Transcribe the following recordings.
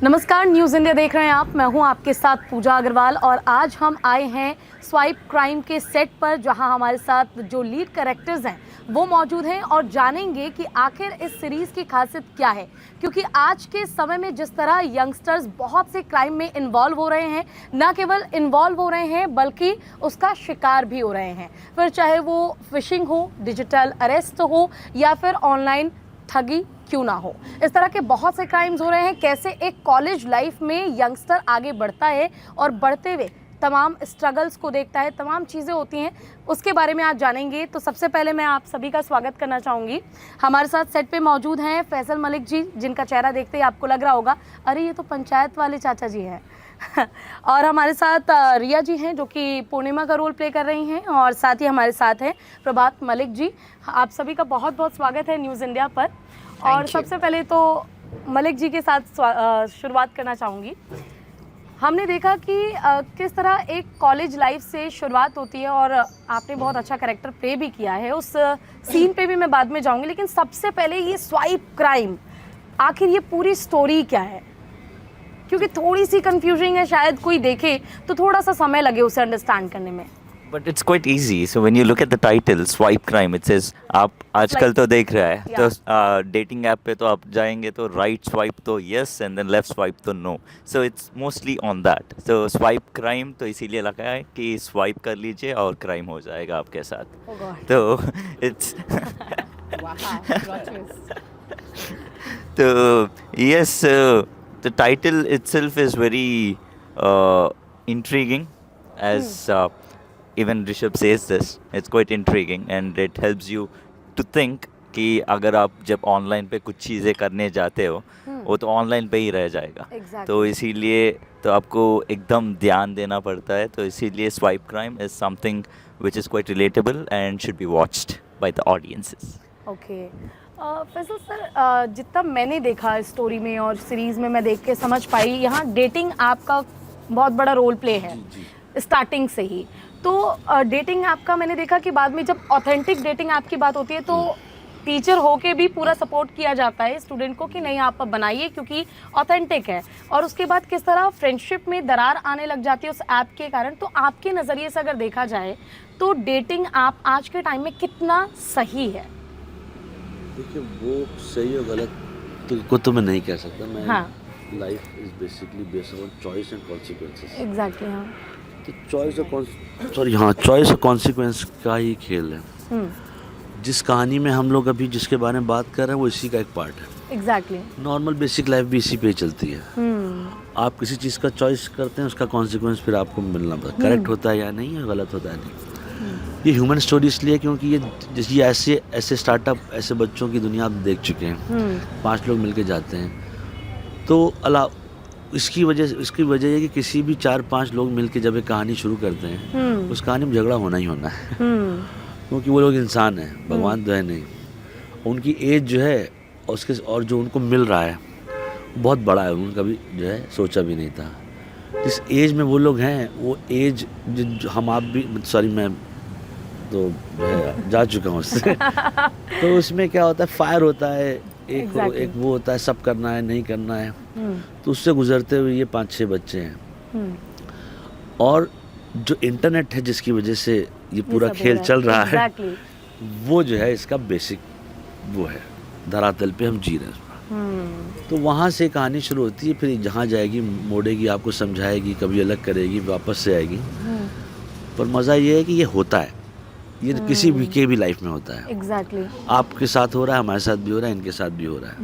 नमस्कार, news India देख रहे हैं आप। मैं हूं आपके साथ पूजा अग्रवाल और आज हम आए हैं स्वाइप क्राइम के सेट पर, जहां हमारे साथ जो लीड कैरेक्टर्स हैं वो मौजूद हैं और जानेंगे कि आखिर इस सीरीज़ की खासियत क्या है। क्योंकि आज के समय में जिस तरह यंगस्टर्स बहुत से क्राइम में इन्वॉल्व हो रहे हैं, न केवल इन्वॉल्व हो रहे हैं बल्कि उसका शिकार भी हो रहे हैं, फिर चाहे वो फिशिंग हो, डिजिटल अरेस्ट हो या फिर ऑनलाइन ठगी क्यों ना हो। इस तरह के बहुत से क्राइम्स हो रहे हैं। कैसे एक कॉलेज लाइफ में यंगस्टर आगे बढ़ता है और बढ़ते हुए तमाम स्ट्रगल्स को देखता है, तमाम चीज़ें होती हैं, उसके बारे में आज जानेंगे। तो सबसे पहले मैं आप सभी का स्वागत करना चाहूँगी। हमारे साथ सेट पे मौजूद हैं फैसल मलिक जी, जिनका चेहरा देखते ही आपको लग रहा होगा अरे ये तो पंचायत वाले चाचा जी हैं। और हमारे साथ रिया जी हैं जो कि पूर्णिमा का रोल प्ले कर रही हैं, और साथ ही हमारे साथ हैं प्रभात मलिक जी। आप सभी का बहुत बहुत स्वागत है न्यूज़ इंडिया पर। और सबसे पहले तो मलिक जी के साथ शुरुआत करना चाहूँगी। हमने देखा कि किस तरह एक कॉलेज लाइफ से शुरुआत होती है और आपने बहुत अच्छा कैरेक्टर प्ले भी किया है। उस सीन पे भी मैं बाद में जाऊँगी, लेकिन सबसे पहले ये स्वाइप क्राइम, आखिर ये पूरी स्टोरी क्या है? क्योंकि थोड़ी सी कंफ्यूजिंग है, शायद कोई देखे तो थोड़ा सा समय लगे उसे अंडरस्टैंड करने में। But it's quite easy. So when you look at the title, swipe crime, it says आप आजकल तो देख रहा है तो डेटिंग ऐप पे तो आप जाएंगे तो राइट स्वाइप तो yes and then left swipe तो no. So it's mostly on that. So swipe crime तो इसीलिए लगा है कि स्वाइप कर लीजिए और क्राइम हो जाएगा आपके साथ. Oh God. तो it's तो yes, the title itself is very intriguing as even Rishabh says this. It's quite intriguing and it helps you to think कि अगर आप जब ऑनलाइन पे कुछ चीज़ें करने जाते हो वो तो ऑनलाइन पे ही रह जाएगा. तो इसीलिए तो आपको एकदम ध्यान देना पड़ता है. तो इसीलिए swipe crime is something which is quite relatable and should be watched by the audiences. Okay Faisal sir, जितना मैंने देखा स्टोरी में और सीरीज़ में मैं देख के समझ पाई, यहाँ डेटिंग ऐप का बहुत बड़ा रोल प्ले है स्टार्टिंग से ही. तो डेटिंग ऐप का मैंने देखा कि बाद में जब ऑथेंटिक डेटिंग ऐप की बात होती है तो टीचर होके भी पूरा सपोर्ट किया जाता है स्टूडेंट को कि नहीं आप बनाइए क्योंकि ऑथेंटिक है. और उसके बाद किस तरह फ्रेंडशिप में दरार आने लग जाती है उस ऐप के कारण. तो आपके नज़रिए से अगर देखा जाए तो डेटिंग ऐप आज के टाइम में कितना सही है? देखिए, वो सही और गलत को तो मैं नहीं कह सकता. मैं life is basically based on choice and consequences. Exactly. हाँ, तो चॉइस और कॉन्सिक्वेंस का ही खेल है. जिस कहानी में हम लोग अभी जिसके बारे में बात कर रहे हैं वो इसी का एक पार्ट है. एग्जैक्टली. नॉर्मल बेसिक लाइफ भी इसी पे ही चलती है. आप किसी चीज़ का चॉइस करते हैं, उसका कॉन्सिक्वेंस फिर आपको मिलना पड़ता है. करेक्ट होता है या नहीं, या गलत होता है नहीं. ये ह्यूमन स्टोरी इसलिए क्योंकि ये ऐसे स्टार्टअप, ऐसे बच्चों की दुनिया आप देख चुके हैं. 5 लोग मिलके जाते हैं तो इसकी वजह है कि किसी भी 4-5 लोग मिलके जब एक कहानी शुरू करते हैं उस कहानी में झगड़ा होना ही होना है. क्योंकि वो लोग इंसान हैं, भगवान तो है नहीं. उनकी एज जो है और जो उनको मिल रहा है बहुत बड़ा है. उन्होंने कभी जो है सोचा भी नहीं था. जिस एज में वो लोग हैं वो एज हम आप भी मैं तो जा चुका हूँ उससे. तो उसमें क्या होता है, फायर होता है, एक वो होता है सब करना है नहीं करना है. तो उससे गुजरते हुए ये 5-6 बच्चे हैं. और जो इंटरनेट है जिसकी वजह से ये पूरा खेल चल रहा है वो जो है इसका बेसिक वो है. धरातल पे हम जी रहे हैं. तो वहाँ से कहानी शुरू होती है, फिर जहाँ जाएगी मोड़ेगी, आपको समझाएगी, कभी अलग करेगी, वापस से आएगी. पर मज़ा ये है कि ये होता है. ये किसी भी के भी लाइफ में होता है. एग्जैक्टली. आपके साथ हो रहा है, हमारे साथ भी हो रहा है, इनके साथ भी हो रहा है.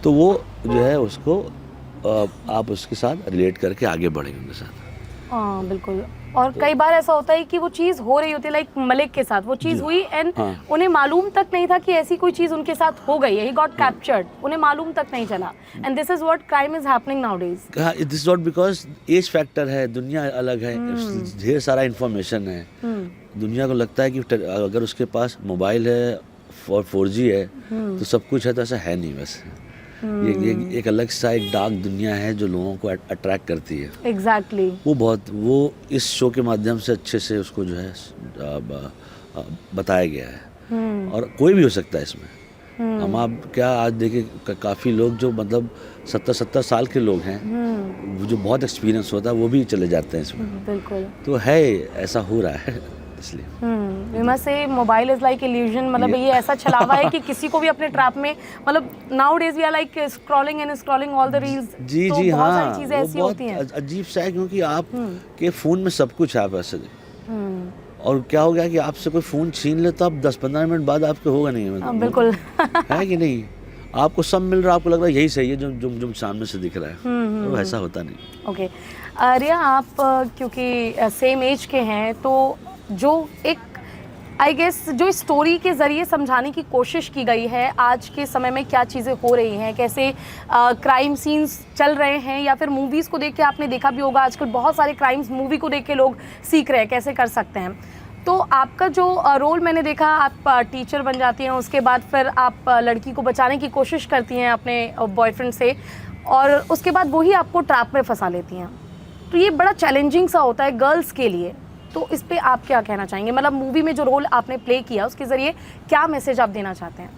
तो वो जो है उसको आप उसके साथ रिलेट करके आगे बढ़ेंगे उनके साथ. हाँ बिल्कुल. और कई बार ऐसा होता है कि वो चीज़ हो रही होती है, लाइक मलिक के साथ वो चीज़ हुई एंड उन्हें मालूम तक नहीं था कि ऐसी कोई चीज़ उनके साथ हो गई है. ही गॉट कैप्चर्ड, उन्हें मालूम तक नहीं चला. And this is what crime is happening nowadays. This is not because age factor है, दुनिया अलग है, ढेर सारा इन्फॉर्मेशन है. दुनिया को लगता है कि अगर उसके पास मोबाइल है और 4G है तो सब कुछ है, तो ऐसा है नहीं. वैसे ये एक अलग सा एक डार्क दुनिया है जो लोगों को अट्रैक्ट करती है. एग्जैक्टली. वो इस शो के माध्यम से अच्छे से उसको जो है बताया गया है. और कोई भी हो सकता है इसमें. हम आप क्या आज देखिए काफ़ी लोग जो मतलब 70 साल के लोग हैं, वो जो बहुत एक्सपीरियंस होता है वो भी चले जाते हैं इसमें। बिल्कुल। तो है, ऐसा हो रहा है इसलिए। We must say mobile is like illusion, मतलब ये ऐसा छलावा है कि किसी को भी अपने ट्रैप में, मतलब now days we are like scrolling and scrolling all the reels. जी तो जी बहुत हाँ, सारी चीजें वो ऐसी बहुत होती हैं। अजीब सा है क्योंकि आप के फ़ोन में सब कुछ है वैसे। और क्या हो गया कि आपसे कोई फ़ोन छीन ले तो आप 10-15 मिनट बाद आपके होगा नहीं, मतलब बिल्कुल। है कि नहीं? आपको सब मिल रहा है, आपको लग रहा है यही सही है जो सामने से दिख रहा है, तो ऐसा होता नहीं। ओके रिया, आप क्योंकि सेम एज के हैं, तो जो एक आई गेस जो स्टोरी के ज़रिए समझाने की कोशिश की गई है आज के समय में क्या चीज़ें हो रही हैं, कैसे क्राइम सीन्स चल रहे हैं, या फिर मूवीज़ को देख के आपने देखा भी होगा आजकल बहुत सारे क्राइम्स मूवी को देख के लोग सीख रहे हैं कैसे कर सकते हैं। तो आपका जो रोल मैंने देखा, आप टीचर बन जाती हैं, उसके बाद फिर आप लड़की को बचाने की कोशिश करती हैं अपने बॉयफ्रेंड से, और उसके बाद वही आपको ट्रैप में फंसा लेती हैं। तो ये बड़ा चैलेंजिंग सा होता है गर्ल्स के लिए, तो इस पे आप क्या कहना चाहेंगे? मतलब मूवी में जो रोल आपने प्ले किया उसके ज़रिए क्या मैसेज आप देना चाहते हैं?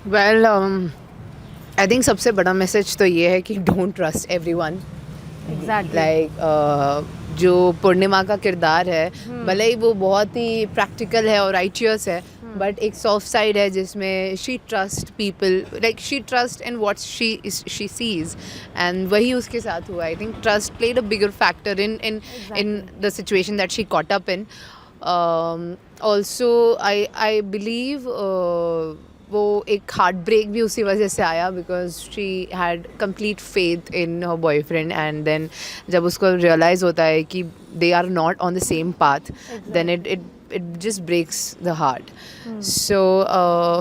वेल आई थिंक सबसे बड़ा मैसेज तो ये है कि don't trust everyone. Exactly. Like जो पूर्णिमा का किरदार है, भले ही वो बहुत ही प्रैक्टिकल है और राइचियस है, बट एक सॉफ्ट साइड है जिसमें she trust people, like she trust in what she sees, and वही उसके साथ हुआ। I think trust played a bigger factor in the situation that she caught up in. Also I believe वो एक heart break भी उसी वजह से आया, because she had complete faith in her boyfriend, and then जब उसको रियलाइज़ होता है कि they are not on the same path, then it just breaks the heart. So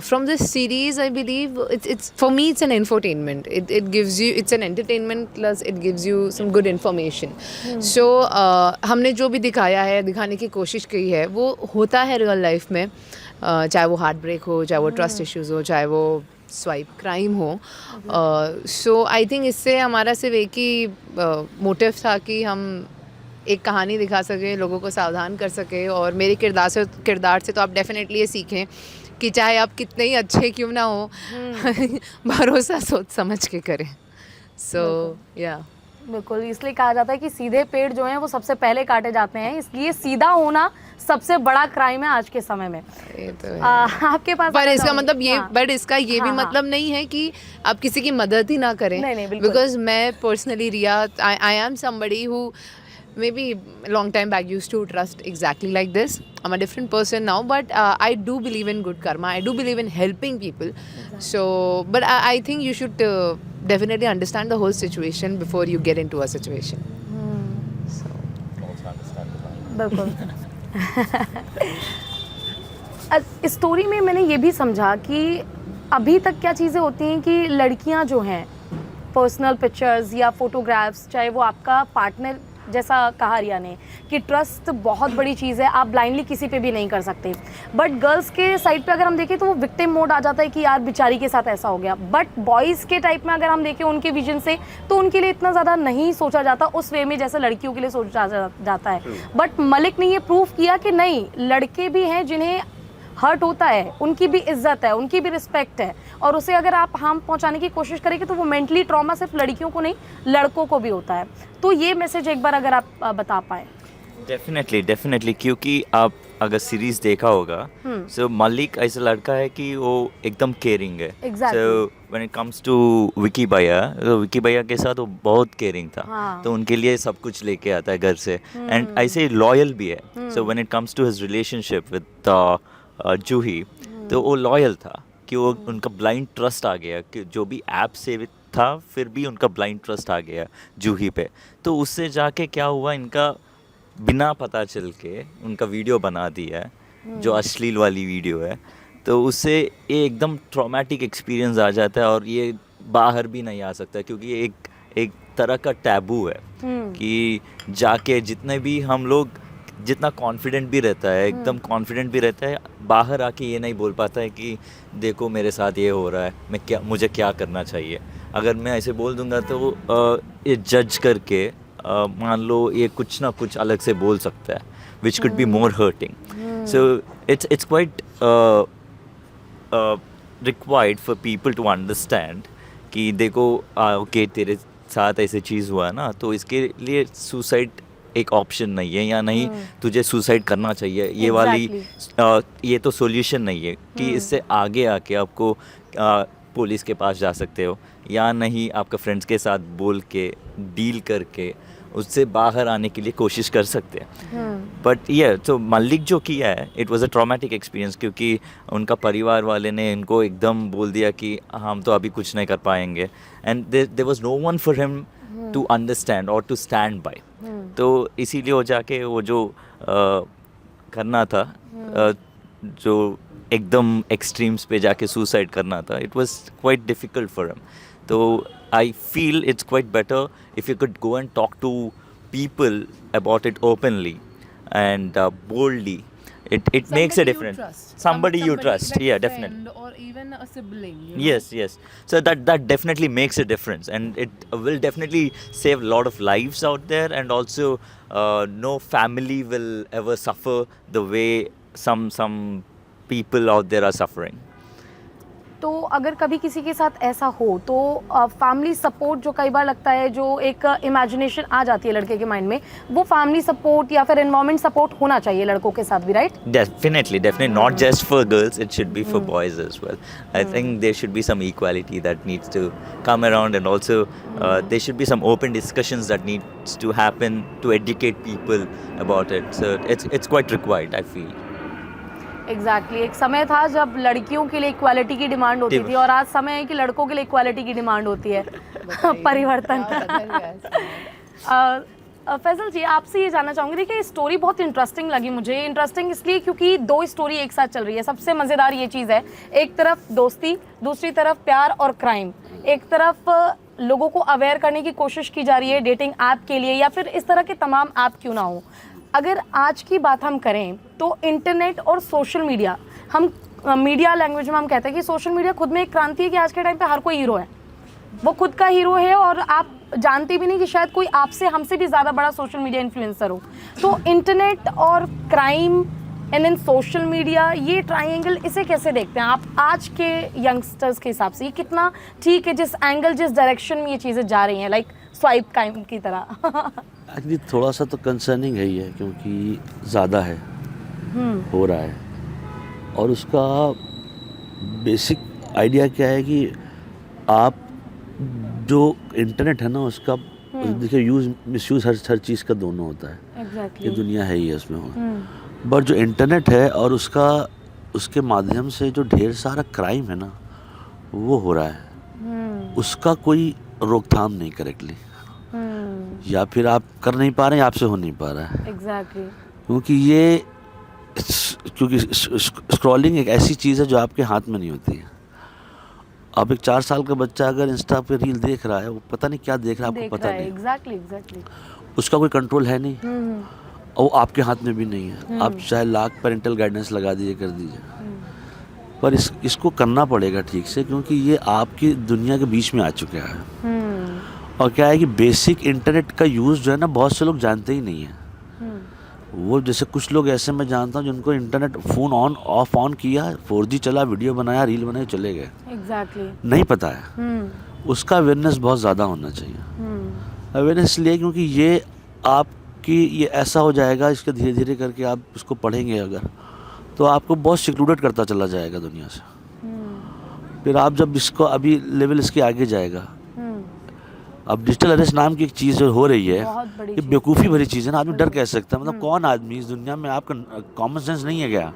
from this series I believe it's for me it's an infotainment. It gives you, it's an entertainment plus it gives you some good information. So हमने जो भी दिखाने की कोशिश की है वो होता है रियल लाइफ में, चाहे वो हार्ट ब्रेक हो, चाहे वो ट्रस्ट इश्यूज़ हो, चाहे वो स्वाइप क्राइम हो। सो आई थिंक इससे हमारा सिर्फ एक ही मोटिव था कि हम एक कहानी दिखा सके, लोगों को सावधान कर सके, और मेरे किरदार से तो आप डेफिनेटली ये सीखें कि चाहे आप कितने ही अच्छे क्यों ना हो, भरोसा सोच समझ के करें। सो या बिल्कुल, इसलिए कहा जाता है कि सीधे पेड़ जो हैं वो सबसे पहले काटे जाते हैं, इसलिए सीधा होना सबसे बड़ा क्राइम है आज के समय में। ये तो है। आपके पास पर अगर इसका हम- मतलब ये हाँ। बट इसका ये भी हाँ, हाँ। मतलब नहीं है कि आप किसी की मदद ही ना करें। नहीं, बिल्कुल। बिकॉज मैं personally Riya, I am somebody who maybe a long time back used to trust exactly like this. I'm a different person now, but I do believe in good karma. I do believe in helping people. So, but I think you should definitely understand the whole situation before you get into a situation. So, बिल्कुल। Story में मैंने ये भी समझा कि अभी तक क्या चीज़ें होती हैं कि लड़कियां जो हैं पर्सनल पिक्चर्स या फोटोग्राफ्स, चाहे वो आपका पार्टनर, जैसा कहा रिया ने कि ट्रस्ट बहुत बड़ी चीज़ है, आप ब्लाइंडली किसी पे भी नहीं कर सकते। बट गर्ल्स के साइड पे अगर हम देखें तो वो विक्टिम मोड आ जाता है कि यार बेचारी के साथ ऐसा हो गया। बट बॉयज़ के टाइप में अगर हम देखें उनके विजन से, तो उनके लिए इतना ज़्यादा नहीं सोचा जाता उस वे में जैसे लड़कियों के लिए सोचा जाता है। बट मलिक ने ये प्रूव किया कि नहीं, लड़के भी हैं जिन्हें हर्ट होता है, उनकी भी इज्जत है, उनकी भी रिस्पेक्ट है, और उसे अगर आप हार्म पहुंचाने की कोशिश करेंगे तो वो मेंटली ट्रॉमा सिर्फ लड़कियों को नहीं लड़कों को भी होता है। तो ये मैसेज एक बार अगर आप बता पाए। डेफिनेटली क्योंकि आप अगर सीरीज देखा होगा, सो मलिक ऐसा लड़का है कि वो एकदम केयरिंग है। Exactly. So when it comes to Vicky भैया, तो विकी भैया के साथ वो बहुत केयरिंग था। हाँ. तो उनके लिए सब कुछ लेके आता है घर से, एंड ऐसे लॉयल भी है। So when it comes to his relationship with Juhi, तो वो लॉयल था कि वो उनका ब्लाइंड ट्रस्ट आ गया कि जो भी ऐप से था फिर भी उनका ब्लाइंड ट्रस्ट आ गया जूही पे। तो उससे जाके क्या हुआ, इनका बिना पता चल के उनका वीडियो बना दिया है, जो अश्लील वाली वीडियो है। तो उससे ये एकदम ट्रॉमेटिक एक्सपीरियंस आ जाता है, और ये बाहर भी नहीं आ सकता क्योंकि ये एक तरह का टैबू है कि जाके जितने भी हम लोग जितना कॉन्फिडेंट भी रहता है, एकदम कॉन्फिडेंट भी रहता है, बाहर आके ये नहीं बोल पाता है कि देखो मेरे साथ ये हो रहा है, मुझे क्या करना चाहिए। अगर मैं ऐसे बोल दूंगा तो ये जज करके मान लो ये कुछ ना कुछ अलग से बोल सकता है, which could be more hurting. So it's quite required for people to understand कि देखो ओके तेरे साथ ऐसे चीज़ हुआ ना, तो इसके लिए सुसाइड एक ऑप्शन नहीं है, या नहीं तुझे सुसाइड करना चाहिए, ये वाली ये तो सॉल्यूशन नहीं है कि इससे आगे आके आपको पुलिस के पास जा सकते हो, या नहीं आपके फ्रेंड्स के साथ बोल के डील करके उससे बाहर आने के लिए कोशिश कर सकते हैं। बट ये तो मलिक जो किया है, it was a traumatic experience, क्योंकि उनका परिवार वाले ने इनको एकदम बोल दिया कि हम तो अभी कुछ नहीं कर पाएंगे, and there was no one for him to understand और टू स्टैंड बाय। तो इसीलिए वो जाके वो जो करना था, जो एकदम एक्सट्रीम्स पे जाके सुसाइड करना था, it was quite difficult for him. तो I feel it's quite better if you could go and talk to people about it openly and boldly. It makes a difference. Somebody you trust, like yeah, a definitely. friend or even a sibling. You know? Yes. So that definitely makes a difference, and it will definitely save a lot of lives out there, and also no family will ever suffer the way some people out there are suffering. तो अगर कभी किसी के साथ ऐसा हो तो family support जो कई बार लगता है, जो एक इमेजिनेशन आ जाती है लड़के के माइंड में, वो फैमिली सपोर्ट या फिर एनवायरनमेंट सपोर्ट होना चाहिए लड़कों के साथ भी, right? Definitely, not just for girls, it should be for boys as well. I think there should be some equality that needs to come around, and also there should be some open discussions that needs to happen to educate people about it. So it's quite required, I feel. Exactly एक समय था जब लड़कियों के लिए equality की demand होती थी, और आज समय है कि लड़कों के लिए इक्वालिटी की डिमांड होती है। परिवर्तन। फैसल जी, आपसे ये जानना चाहूँगी, देखिए स्टोरी बहुत इंटरेस्टिंग लगी मुझे। इंटरेस्टिंग इसलिए क्योंकि दो स्टोरी एक साथ चल रही है। सबसे मज़ेदार ये चीज़ है, एक तरफ दोस्ती, दूसरी तरफ प्यार और क्राइम। एक तरफ लोगों को अवेयर करने की कोशिश की जा रही है डेटिंग ऐप के लिए, या फिर इस तरह के तमाम ऐप क्यों ना हो। अगर आज की बात हम करें तो इंटरनेट और सोशल मीडिया, हम मीडिया लैंग्वेज में हम कहते हैं कि सोशल मीडिया खुद में एक क्रांति है कि आज के टाइम पे हर कोई हीरो है, वो खुद का हीरो है, और आप जानते भी नहीं कि शायद कोई आपसे हमसे भी ज़्यादा बड़ा सोशल मीडिया इन्फ्लुएंसर हो। तो इंटरनेट और crime and then social media, ये ट्राइंगल, इसे कैसे देखते हैं आप आज के यंगस्टर्स के हिसाब से? ये कितना ठीक है जिस एंगल, जिस डायरेक्शन में ये चीज़ें जा रही हैं, लाइक स्वाइप क्राइम की तरह? एक्चुअली थोड़ा सा तो कंसर्निंग है ही है, क्योंकि ज़्यादा है, हो रहा है। और उसका बेसिक आइडिया क्या है कि आप जो इंटरनेट है ना, उसका देखिए यूज़ मिसयूज़ हर चीज़ का दोनों होता है। Exactly. ये दुनिया है ही है उसमें। बट जो इंटरनेट है और उसके माध्यम से जो ढेर सारा क्राइम है ना, वो हो रहा है, उसका कोई रोकथाम नहीं करेक्टली, या फिर आप कर नहीं पा रहे हैं, आपसे हो नहीं पा रहा है। एग्जैक्टली। क्योंकि स्क्रॉलिंग एक ऐसी चीज़ है जो आपके हाथ में नहीं होती है। अब एक 4 साल का बच्चा अगर इंस्टा पे रील देख रहा है, वो पता नहीं क्या देख रहा है, आपको पता नहीं। एग्जैक्टली। उसका कोई कंट्रोल है नहीं, और वो आपके हाथ में भी नहीं है। आप चाहे लाख पेरेंटल गाइडेंस लगा दीजिए, कर दीजिए, पर इसको करना पड़ेगा ठीक से, क्योंकि ये आपकी दुनिया के बीच में आ चुका है। और क्या है कि बेसिक इंटरनेट का यूज़ जो है ना, बहुत से लोग जानते ही नहीं हैं। वो जैसे कुछ लोग ऐसे मैं जानता हूँ जिनको इंटरनेट फ़ोन ऑन किया, 4G चला, वीडियो बनाया, रील बनाई, चले गए। एग्जैक्टली। नहीं पता है। उसका अवेयरनेस बहुत ज़्यादा होना चाहिए। अवेयरनेस इसलिए क्योंकि ये आपकी ये ऐसा हो जाएगा, इसके धीरे धीरे करके आप इसको पढ़ेंगे अगर, तो आपको बहुत सिक्लूडेड करता चला जाएगा दुनिया से। फिर आप जब इसको अभी लेवल इसके आगे जाएगा, अब डिजिटल अरेस्ट नाम की एक चीज़ जो हो रही है, ये बेवकूफ़ी भरी चीज़ है ना। आदमी डर कह सकता है, मतलब कौन आदमी इस दुनिया में, आपका कॉमन सेंस नहीं है क्या?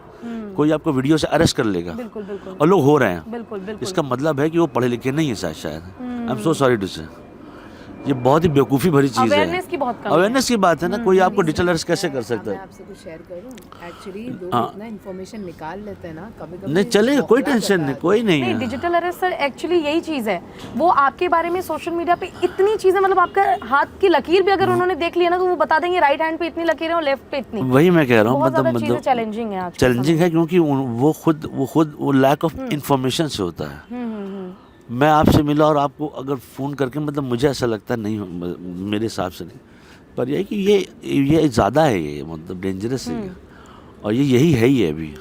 कोई आपको वीडियो से अरेस्ट कर लेगा? बिल्कुल। और लोग हो रहे हैं। बिल्कुल। इसका मतलब है कि वो पढ़े लिखे नहीं है शायद। I am so sorry to say. ये बहुत ही बेवकूफ़ी भरी चीज़ है। अवेयरनेस की बहुत कमी है। अवेयरनेस की बात है ना, कोई आपको डिजिटल अरेस्ट कैसे कर सकता है? मैं आपसे कुछ शेयर करूं, एक्चुअली लोग इतना इन्फॉर्मेशन निकाल लेते हैं ना, कभी-कभी नहीं चलेगा, कोई टेंशन नहीं, कोई नहीं नहीं, है। डिजिटल अरेस्ट सर एक्चुअली यही चीज़ है, वो आपके बारे में सोशल मीडिया पे इतनी चीज़ें, मतलब आपका हाथ की लकीर भी अगर उन्होंने देख लिया ना, तो वो बता देंगे राइट हैंड पे इतनी लकीरें और लेफ्ट पे इतनी। वही मैं कह रहा हूँ, मतलब चैलेंजिंग है आज। चैलेंजिंग है क्योंकि वो खुद लैक ऑफ इंफॉर्मेशन से होता है। मैं आपसे मिला और आपको अगर फ़ोन करके, मतलब मुझे ऐसा लगता है नहीं, मेरे हिसाब से नहीं, पर यह है कि ये ज़्यादा है, ये मतलब डेंजरस है, और यही है ही अभी।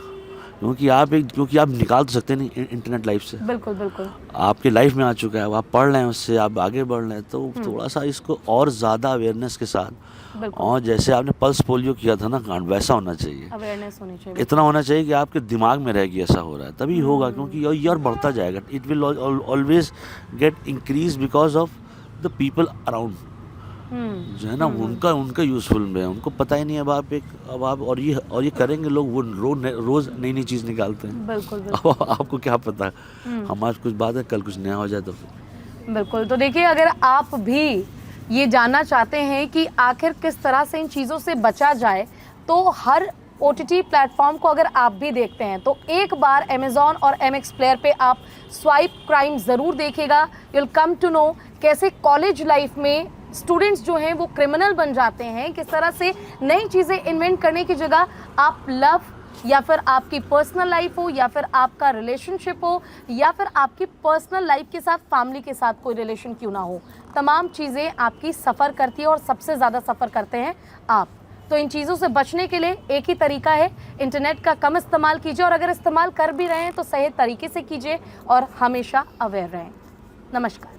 क्योंकि आप निकाल तो सकते नहीं इंटरनेट लाइफ से, बिल्कुल बिल्कुल। आपके लाइफ में आ चुका है, आप पढ़ रहे हैं उससे, आप आगे बढ़ रहे हैं, तो थोड़ा सा इसको और ज़्यादा अवेयरनेस के साथ, बिल्कुल और जैसे आपने पल्स पोलियो किया था ना कांड, वैसा होना चाहिए। अवेयरनेस होनी चाहिए। इतना होना चाहिए कि आपके दिमाग में रह गया ऐसा हो रहा है, तभी होगा, क्योंकि ये और बढ़ता जाएगा। It will always get increase because of the people around, जो है ना, उनका यूज़फुल में है, उनको पता ही नहीं। अब आप और ये करेंगे लोग, वो रोज़ नई नई चीज़ निकालते हैं। बिल्कुल अब आपको क्या पता, हम आज कुछ बात है, कल कुछ नया हो जाए तो फिर। बिल्कुल। तो देखिए, अगर आप भी ये जानना चाहते हैं कि आखिर किस तरह से इन चीज़ों से बचा जाए, तो हर OTT प्लेटफॉर्म को अगर आप भी देखते हैं तो एक बार Amazon और MX प्लेयर पे आप स्वाइप क्राइम ज़रूर देखिएगा। यूल कम टू नो कैसे कॉलेज लाइफ में स्टूडेंट्स जो हैं वो क्रिमिनल बन जाते हैं, किस तरह से नई चीज़ें इन्वेंट करने की जगह आप लव, या फिर आपकी पर्सनल लाइफ हो, या फिर आपका रिलेशनशिप हो, या फिर आपकी पर्सनल लाइफ के साथ फैमिली के साथ कोई रिलेशन क्यों ना हो, तमाम चीज़ें आपकी सफ़र करती है और सबसे ज़्यादा सफ़र करते हैं आप। तो इन चीज़ों से बचने के लिए एक ही तरीका है, इंटरनेट का कम इस्तेमाल कीजिए, और अगर इस्तेमाल कर भी रहे हैं तो सही तरीके से कीजिए और हमेशा अवेयर रहें। नमस्कार।